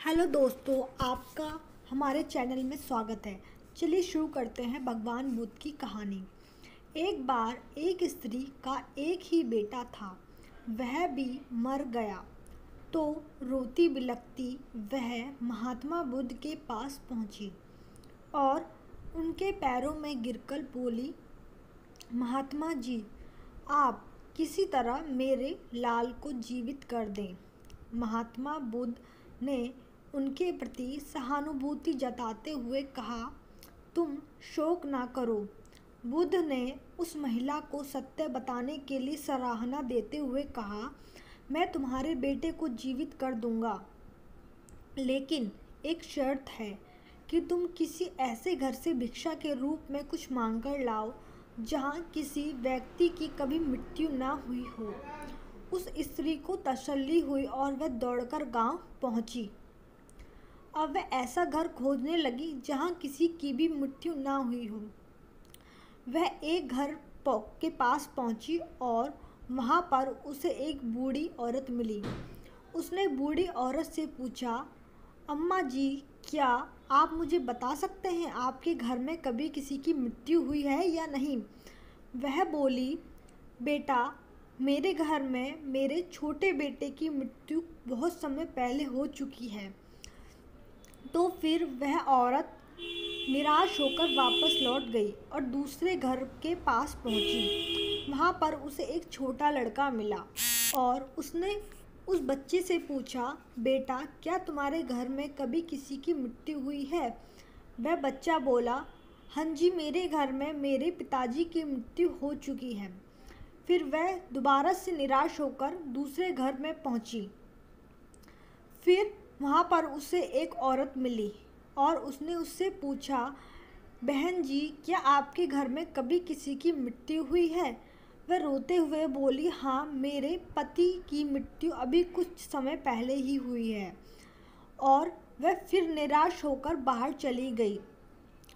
Hello दोस्तों, आपका हमारे चैनल में स्वागत है। चलिए शुरू करते हैं भगवान बुद्ध की कहानी। एक बार एक स्त्री का एक ही बेटा था, वह भी मर गया। तो रोती बिलखती वह महात्मा बुद्ध के पास पहुंची और उनके पैरों में गिरकर बोली, महात्मा जी, आप किसी तरह मेरे लाल को जीवित कर दें। महात्मा बुद्ध ने उनके प्रति सहानुभूति जताते हुए कहा, तुम शोक ना करो। बुद्ध ने उस महिला को सत्य बताने के लिए सराहना देते हुए कहा, मैं तुम्हारे बेटे को जीवित कर दूंगा, लेकिन एक शर्त है कि तुम किसी ऐसे घर से भिक्षा के रूप में कुछ मांगकर लाओ जहाँ किसी व्यक्ति की कभी मृत्यु ना हुई हो। उस स्त्री को तसल्ली हुई और वह दौड़कर गांव पहुंची। अब वह ऐसा घर खोजने लगी जहां किसी की भी मृत्यु ना हुई हो। वह एक घर के पास पहुंची और वहां पर उसे एक बूढ़ी औरत मिली। उसने बूढ़ी औरत से पूछा, अम्मा जी, क्या आप मुझे बता सकते हैं आपके घर में कभी किसी की मृत्यु हुई है या नहीं? वह बोली, बेटा, मेरे घर में मेरे छोटे बेटे की मृत्यु बहुत समय पहले हो चुकी है। तो फिर वह औरत निराश होकर वापस लौट गई और दूसरे घर के पास पहुंची। वहां पर उसे एक छोटा लड़का मिला और उसने उस बच्चे से पूछा, बेटा, क्या तुम्हारे घर में कभी किसी की मृत्यु हुई है? वह बच्चा बोला, हाँ जी, मेरे घर में मेरे पिताजी की मृत्यु हो चुकी है। फिर वह दोबारा से निराश होकर दूसरे घर में पहुंची। फिर वहाँ पर उसे एक औरत मिली और उसने उससे पूछा, बहन जी, क्या आपके घर में कभी किसी की मृत्यु हुई है? वह रोते हुए बोली, हाँ, मेरे पति की मृत्यु अभी कुछ समय पहले ही हुई है। और वह फिर निराश होकर बाहर चली गई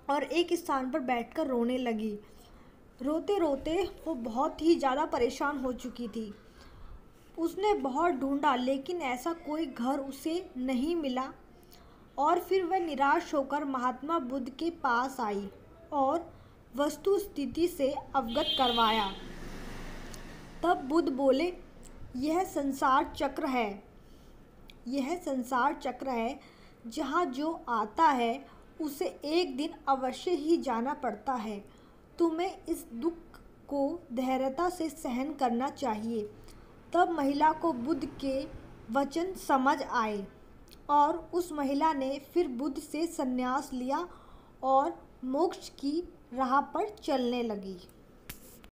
और एक स्थान पर बैठकर रोने लगी। रोते रोते वो बहुत ही ज़्यादा परेशान हो चुकी थी। उसने बहुत ढूंढा, लेकिन ऐसा कोई घर उसे नहीं मिला और फिर वह निराश होकर महात्मा बुद्ध के पास आई और वस्तु स्थिति से अवगत करवाया। तब बुद्ध बोले, यह संसार चक्र है, जहाँ जो आता है उसे एक दिन अवश्य ही जाना पड़ता है। तुम्हें इस दुख को धैर्यता से सहन करना चाहिए। तब महिला को बुद्ध के वचन समझ आए और उस महिला ने फिर बुद्ध से संन्यास लिया और मोक्ष की राह पर चलने लगी।